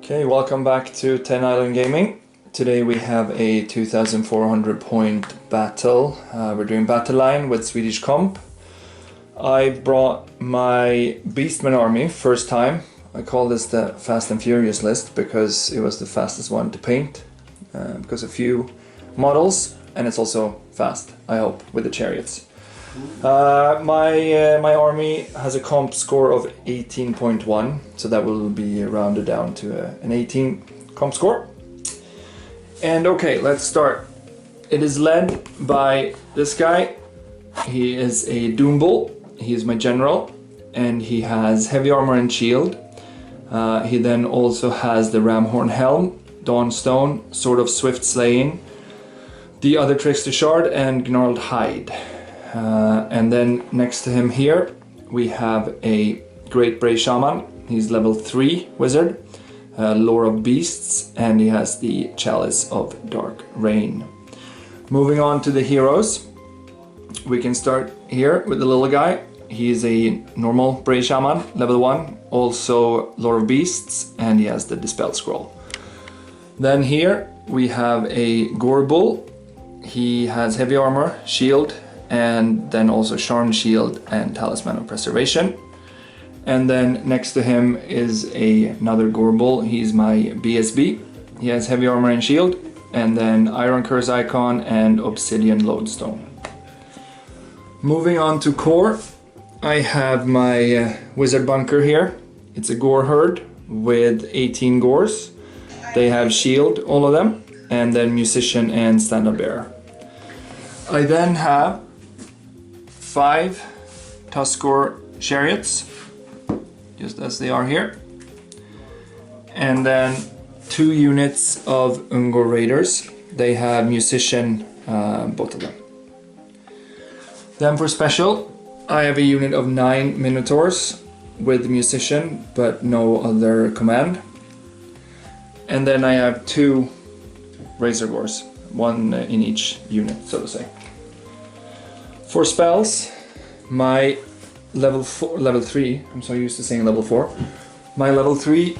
Okay, welcome back to 10 Island Gaming. Today we have a 2400 point battle. We're doing battle line with Swedish comp. I brought my Beastmen army first time. I call this the Fast and Furious list because it was the fastest one to paint. Because a few models, and it's also fast, I hope, with the chariots. My army has a comp score of 18.1, so that will be rounded down to an 18 comp score. And okay, let's start. It is led by this guy. He is a Doom Bull. He is my general, and he has heavy armor and shield. He then also has the Ramhorn Helm, Dawnstone, Sword of Swift Slaying, the other Trickster Shard, and Gnarled Hide. And then next to him here we have a Great Bray Shaman. He's level 3 wizard, Lore of Beasts, and he has the Chalice of Dark Rain. Moving on to the heroes, we can start here with the little guy. He is a normal Bray Shaman, level 1, also Lore of Beasts, and he has the Dispel Scroll. Then here we have a Gore Bull. He has heavy armor, shield, and then also Charmed Shield and Talisman of Preservation. And then next to him is another Gore Bull. He's my BSB. He has heavy armor and shield, and then Iron Curse Icon and Obsidian Lodestone. Moving on to core, I have my Wizard Bunker here. It's a Gore Herd with 18 Gores. They have shield, all of them, and then Musician and Stand-Up Bearer. I then have 5 Tuskor chariots, just as they are here, and then 2 units of Ungor Raiders. They have Musician, both of them. Then for special, I have a unit of 9 Minotaurs with Musician, but no other command. And then I have 2 Razor Gores, 1 in each unit, so to say. For spells, my level 3, I'm so used to saying level 4. My level 3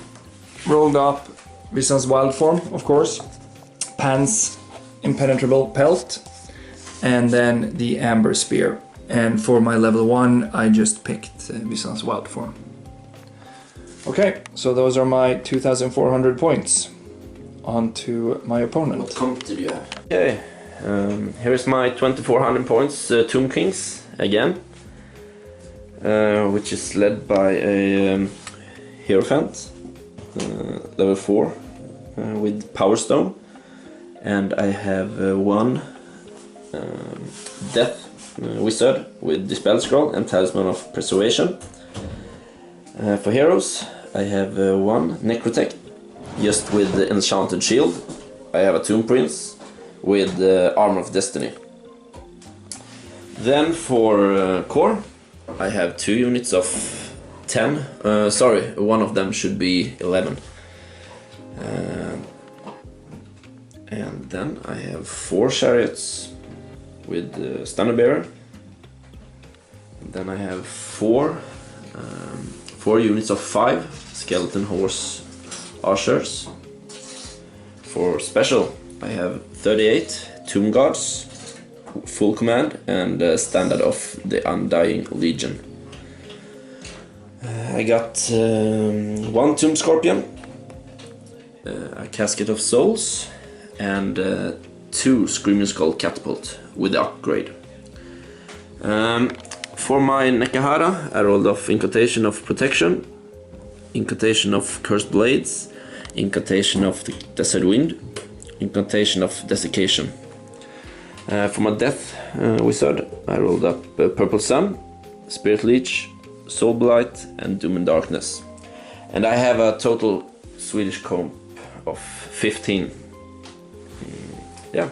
rolled up Vison's Wild Form, of course, Pan's Impenetrable Pelt, and then the Amber Spear. And for my level 1, I just picked Vison's Wild Form. Okay, so those are my 2400 points. On to my opponent. What comp did you have? Okay, here is my 2400 points Tomb Kings again, which is led by a Hierophant, level 4, with Power Stone, and I have 1 Death Wizard with Dispel Scroll and Talisman of Preservation. For heroes, I have 1 Necrotech, just with the Enchanted Shield. I have a Tomb Prince with Armor of Destiny. Then for core, I have 2 units of 10. Sorry, one of them should be 11. And then I have 4 chariots with Standard Bearer. And then I have 4 units of 5 Skeleton Horse Archers. For special, I have 38 Tomb Guards, full command, and standard of the Undying Legion. I got 1 Tomb Scorpion, a Casket of Souls, and 2 Screaming Skull Catapult with the upgrade. For my Nekahara, I rolled off Incantation of Protection, Incantation of Cursed Blades, Incantation of the Desert Wind, Incantation of Desiccation. For my Death Wizard, I rolled up Purple Sun, Spirit Leech, Soul Blight, and Doom and Darkness. And I have a total Swedish comp of 15. Yeah.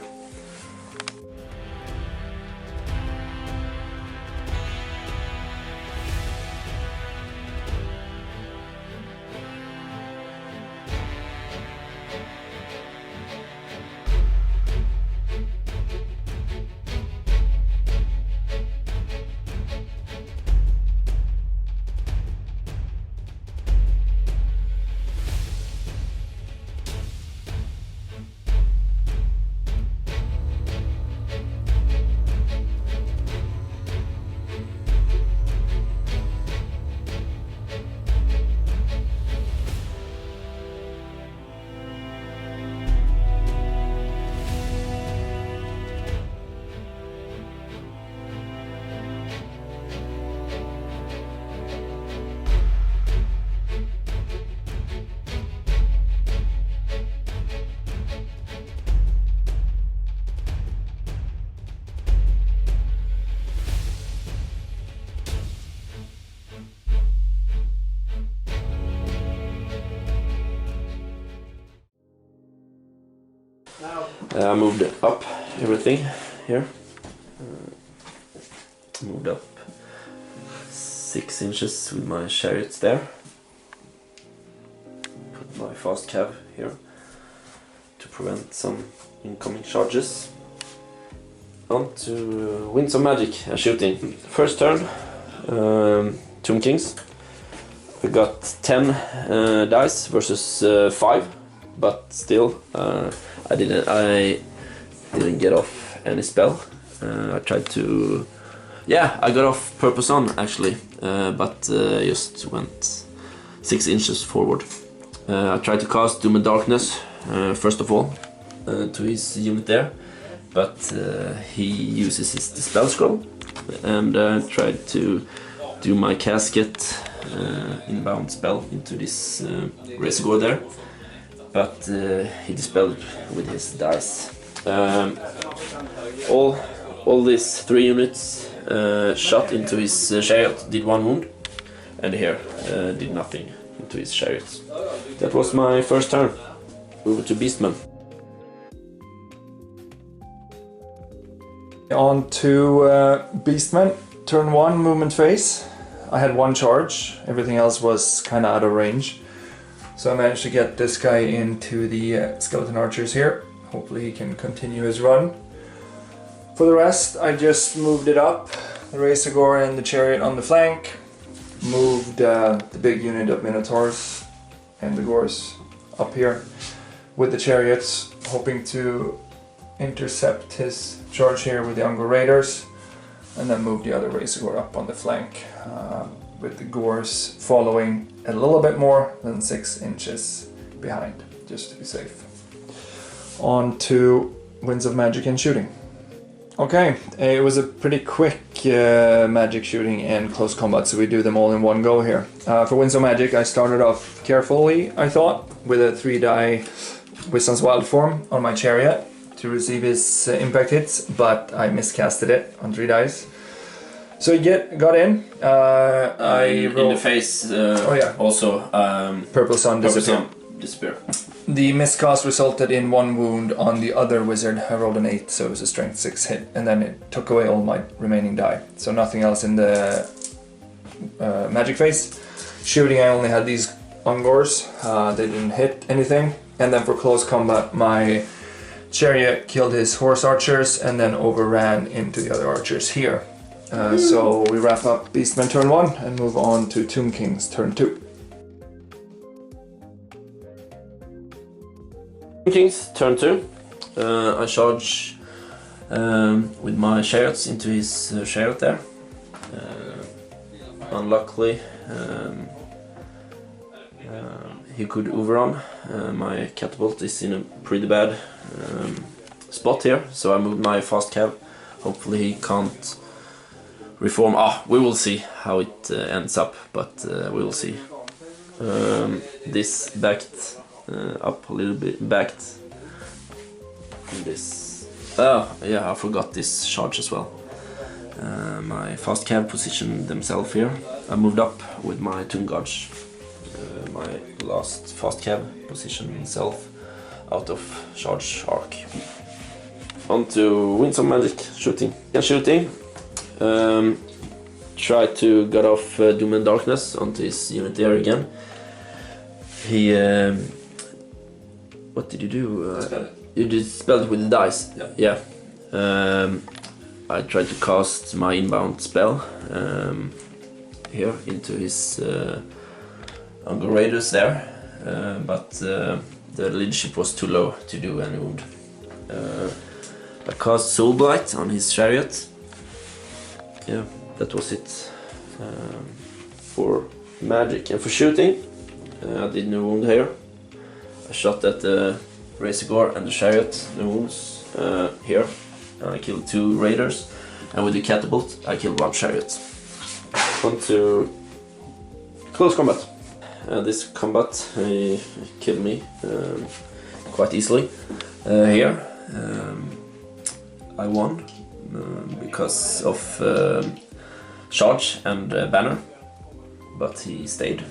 I moved up everything here. Moved up 6 inches with my chariots there. Put my fast cav here to prevent some incoming charges. On to Winds of Magic and shooting. First turn, Tomb Kings. We got 10 dice versus 5, but still I didn't get off any spell. I tried to, yeah, I got off purpose on actually, but just went 6 inches forward. I tried to cast Doom and Darkness first of all to his unit there, but he uses his Dispel Scroll, and tried to do my casket inbound spell into this Razor there, but he dispelled with his dice. All these 3 units shot into his chariot, did 1 wound, and here did nothing into his chariot. That was my first turn. Over to Beastmen. On to Beastmen, turn 1, movement phase. I had 1 charge, everything else was kind of out of range. So I managed to get this guy into the skeleton archers here. Hopefully he can continue his run. For the rest, I just moved it up, the Razor Gore and the chariot on the flank. Moved the big unit of Minotaurs and the Gores up here with the chariots, hoping to intercept his charge here with the Ungor Raiders, and then move the other Razor Gore up on the flank, with the Gores following a little bit more than 6 inches behind, just to be safe. On to Winds of Magic and shooting. Okay, it was a pretty quick magic shooting and close combat, so we do them all in one go here. For Winds of Magic, I started off carefully, I thought, with a 3-die Wisdom's Wild Form on my chariot to receive his impact hits, but I miscasted it on 3 dice. So he got in. I rolled in the face. Oh yeah. Also, Purple Sun disappeared. Disappear. The miscast resulted in 1 wound on the other wizard. I rolled an 8, so it was a strength 6 hit, and then it took away all my remaining die. So nothing else in the magic phase. Shooting, I only had these Ungors. They didn't hit anything. And then for close combat, my chariot killed his horse archers and then overran into the other archers here. So we wrap up Beastmen turn 1 and move on to Tomb Kings turn 2. Kings turn 2. I charge with my chariots into his chariot there. Unluckily, he could overrun. My catapult is in a pretty bad spot here, so I moved my fast cav. Hopefully he can't reform. We will see how it ends up, but we will see. This backed up a little bit, backed this. Oh yeah, I forgot this charge as well. My fast cav positioned themselves here. I moved up with my Tomb Guards. My last fast cav positioned himself out of charge arc. On to Winds of Magic shooting. Try to get off Doom and Darkness onto his unit there again. He what did you do? You dispelled with the dice. Yeah. I tried to cast my inbound spell here into his Ungor Raiders there, but the leadership was too low to do any wound. I cast Soul Blight on his chariot. Yeah, that was it for magic. And for shooting, I did no wound here. I shot at the Razor Gore and the chariot, no wounds here. I killed 2 raiders, and with the catapult I killed 1 chariot. On to close combat. This combat he killed me quite easily. Here I won because of charge and banner, but he stayed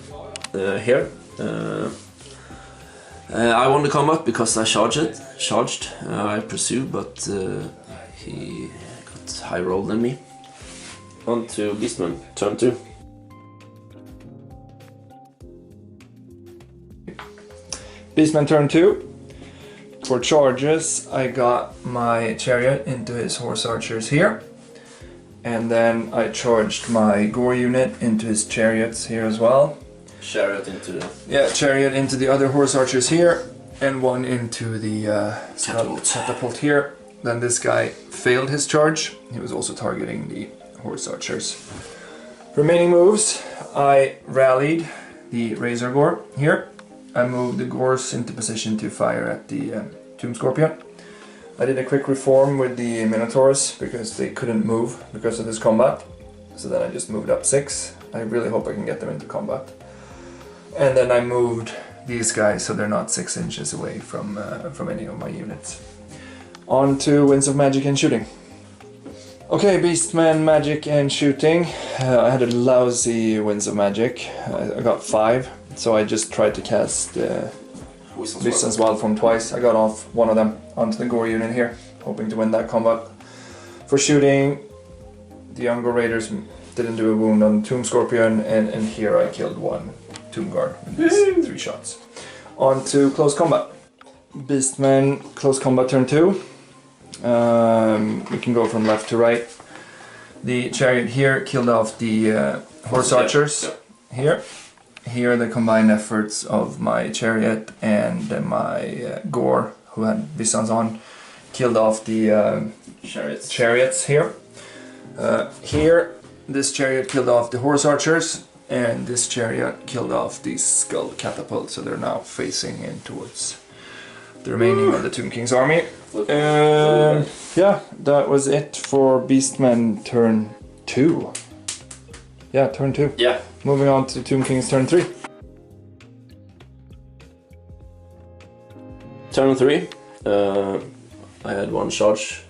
here. I won the combat because I charged. I pursued, but he got high roll than me. On to Beastmen, turn 2. Beastman turn 2. For charges, I got my chariot into his horse archers here. And then I charged my gore unit into his chariots here as well. Chariot into the... Yeah, chariot into the other horse archers here. And one into the catapult here. Then this guy failed his charge. He was also targeting the horse archers. Remaining moves, I rallied the Razor Gore here. I moved the Gores into position to fire at the Tomb Scorpion. I did a quick reform with the Minotaurs because they couldn't move because of this combat. So then I just moved up 6. I really hope I can get them into combat. And then I moved these guys so they're not 6 inches away from any of my units. On to Winds of Magic and Shooting. Okay, Beastman, Magic and Shooting. I had a lousy Winds of Magic. I got 5, so I just tried to cast Wisdom's Wild Form twice. I got off one of them onto the Gore unit here, hoping to win that combat. For shooting, the Ungor Raiders didn't do a wound on Tomb Scorpion, and here I killed one Tomb Guard with these 3 shots. On to Close Combat. Beastman, Close Combat turn 2. We can go from left to right. The chariot here killed off the horse archers here. Here the combined efforts of my chariot and my Gore, who had Visans on, killed off the chariots here. Here this chariot killed off the horse archers, and this chariot killed off the skull catapult, so they're now facing in towards the remaining of the Tomb King's army. Yeah, that was it for Beastmen turn 2. Yeah, turn 2. Yeah. Moving on to Tomb King's turn 3. Turn 3. I had one charge.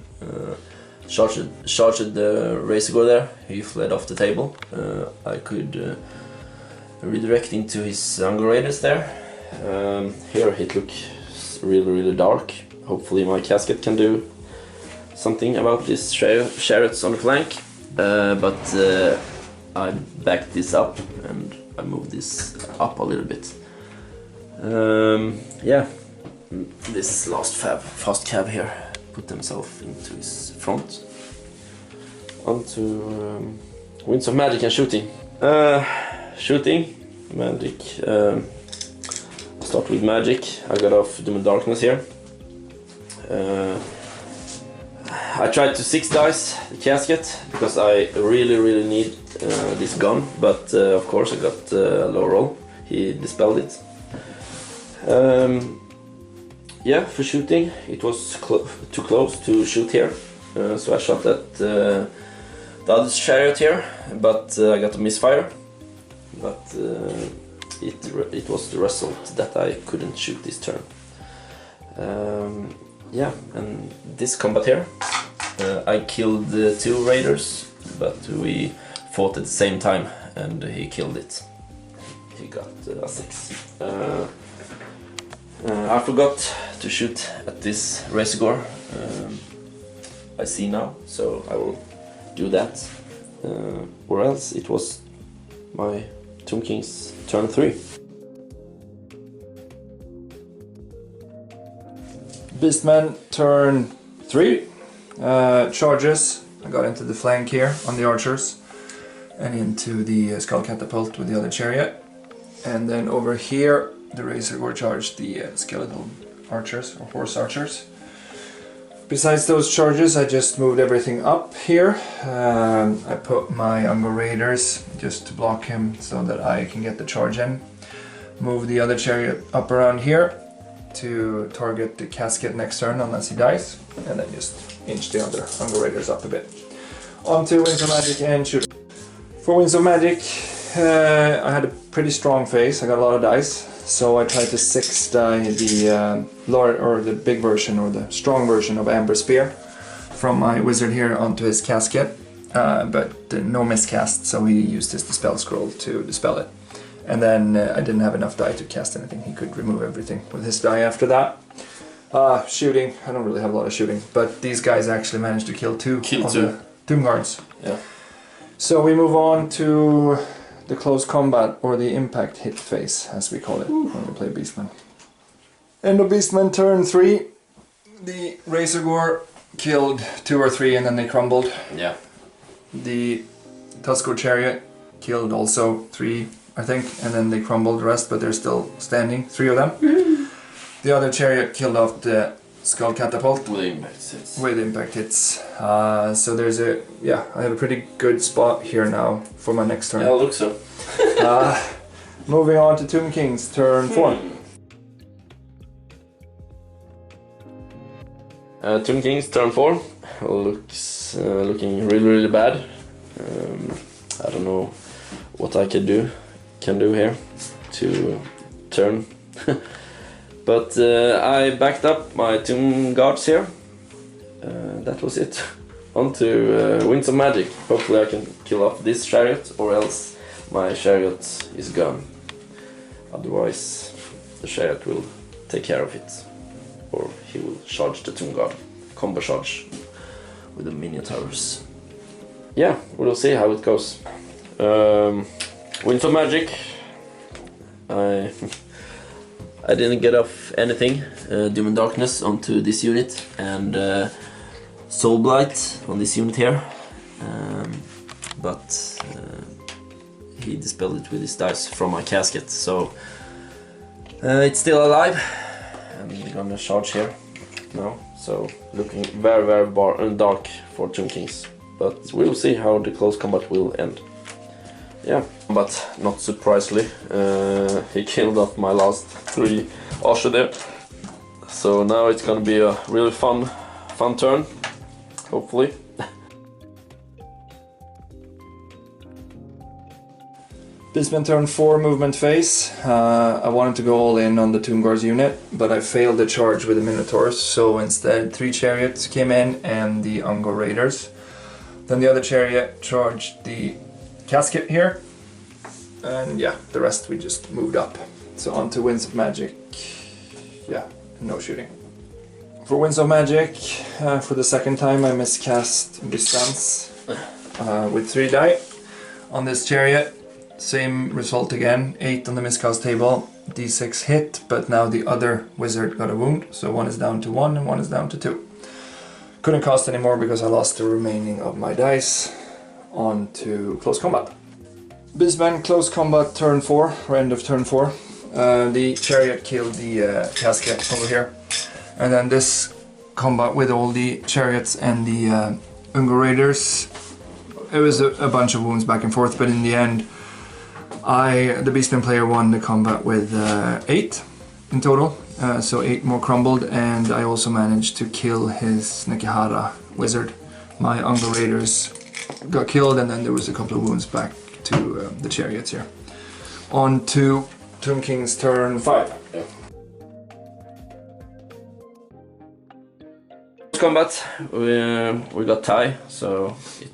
Charged the Razor Gore there. He fled off the table. I could redirect into his Ungor Raiders there. Here it looks really dark. Hopefully my casket can do something about these chariots on the flank. But I backed this up and I moved this up a little bit. Yeah, this last fast cab here put themselves into his front. On to Winds of Magic and Shooting. Shooting, Magic. Start with Magic. I got off Doom and Darkness here. I tried to 6 dice the casket because I really need this gun, but of course I got a low roll. He dispelled it. Yeah, for shooting it was too close to shoot here, so I shot at the other chariot here, but I got a misfire. But it was the result that I couldn't shoot this turn. Yeah, and this combat here, I killed 2 raiders, but we fought at the same time, and he killed it. He got a 6. I forgot to shoot at this Razor Gore. I see now, so I will do that. Or else it was my Tomb King's turn 3. Beastman turn 3. Charges. I got into the flank here on the archers and into the skull catapult with the other chariot. And then over here the Razor Gore charged the skeletal archers or horse archers. Besides those charges, I just moved everything up here. I put my Ungor Raiders just to block him so that I can get the charge in. Move the other chariot up around here to target the casket next turn unless he dies, and then just inch the other Ungor Raiders up a bit. On to Winds of Magic and Shooting. For Winds of Magic, I had a pretty strong phase. I got a lot of dice, so I tried to 6 die the big version or the strong version of Amber Spear from my wizard here onto his casket, but no miscast, so he used his Dispel Scroll to dispel it. And then I didn't have enough die to cast anything. He could remove everything with his die after that. Shooting, I don't really have a lot of shooting, but these guys actually managed to kill two of the Tomb Guards. Yeah. So we move on to the close combat, or the impact hit phase, as we call it when we play Beastmen. End of Beastmen turn 3. The Razor Gore killed 2 or 3 and then they crumbled. Yeah. The Tuskor Chariot killed also 3, I think, and then they crumbled the rest, but they're still standing, 3 of them. The other chariot killed off the Skull Catapult. With impact hits. With impact hits. So there's I have a pretty good spot here now for my next turn. Yeah, it looks so. Moving on to Tomb Kings, turn 4. Tomb Kings, turn 4. Looking really bad. I don't know what I can do here to turn. But I backed up my Tomb Guards here. That was it. On to Winds of Magic. Hopefully I can kill off this chariot, or else my chariot is gone. Otherwise the chariot will take care of it. Or he will charge the Tomb Guard. Combo charge with the miniatures. Yeah, we'll see how it goes. Winds of Magic. I didn't get off anything. Doom and Darkness onto this unit, and Soul Blight on this unit here. But he dispelled it with his dice from my casket, so it's still alive. I'm gonna charge here now, so looking very dark for Tomb Kings. But we'll see how the close combat will end. Yeah, but not surprisingly, he killed off my last 3 Asher there. So now it's gonna be a really fun turn, hopefully. Beastmen turn 4 movement phase. I wanted to go all in on the Tomb Guards unit, but I failed the charge with the Minotaurs, so instead 3 chariots came in and the Ungor Raiders. Then the other chariot charged the casket here, and yeah, the rest we just moved up. So on to Winds of Magic. Yeah, no shooting. For Winds of Magic, for the second time I miscast Distance with 3 die on this chariot. Same result again, 8 on the miscast table, d6 hit, but now the other wizard got a wound, so one is down to 1 and one is down to 2. Couldn't cast anymore because I lost the remaining of my dice. On to Close Combat. Beastmen Close Combat turn 4, or end of turn 4. The chariot killed the casket over here. And then this combat with all the chariots and the Ungor Raiders, it was a bunch of wounds back and forth, but in the end the Beastmen player won the combat with 8 in total. So 8 more crumbled, and I also managed to kill his Nekihara wizard. My Ungor Raiders got killed, and then there was a couple of wounds back to the chariots here. On to Tomb Kings turn 5. Yeah. Combat, we got tie, so it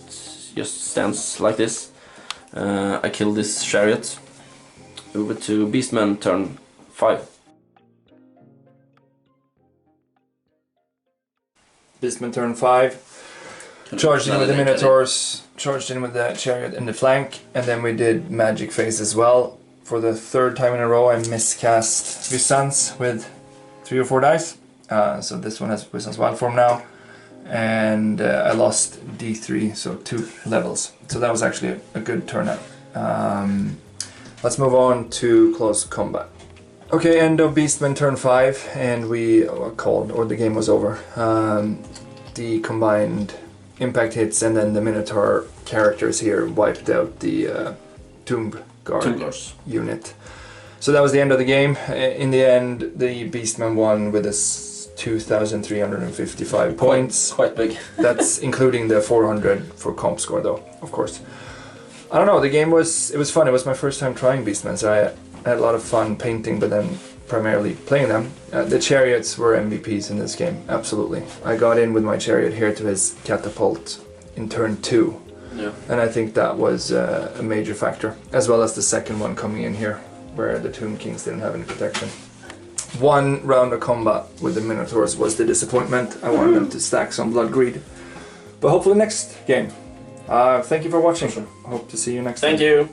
just stands like this. I killed this chariot. Over to Beastmen turn 5. Beastmen turn 5. Charged in with the Minotaurs, charged in with the chariot in the flank, and then we did magic phase as well. For the 3rd time in a row I miscast Visance with 3 or 4 dice. So this one has Visance Wild Form now. And I lost d3, so 2 levels. So that was actually a good turnout. Let's move on to Close Combat. Okay, end of Beastmen turn 5, and we called, or the game was over. The combined impact hits and then the Minotaur characters here wiped out the Tomb Guard unit. So that was the end of the game. In the end, the Beastmen won with a 2,355 points. Quite big. That's including the 400 for comp score though, of course. I don't know, the game was fun. It was my first time trying Beastmen, so I had a lot of fun painting, but then primarily playing them. The chariots were MVPs in this game, absolutely. I got in with my chariot here to his catapult in turn 2. Yeah. And I think that was a major factor, as well as the second one coming in here, where the Tomb Kings didn't have any protection. One round of combat with the Minotaurs was the disappointment. I wanted them to stack some Blood Greed. But hopefully next game. Thank you for watching. Hope to see you next time. Thank you.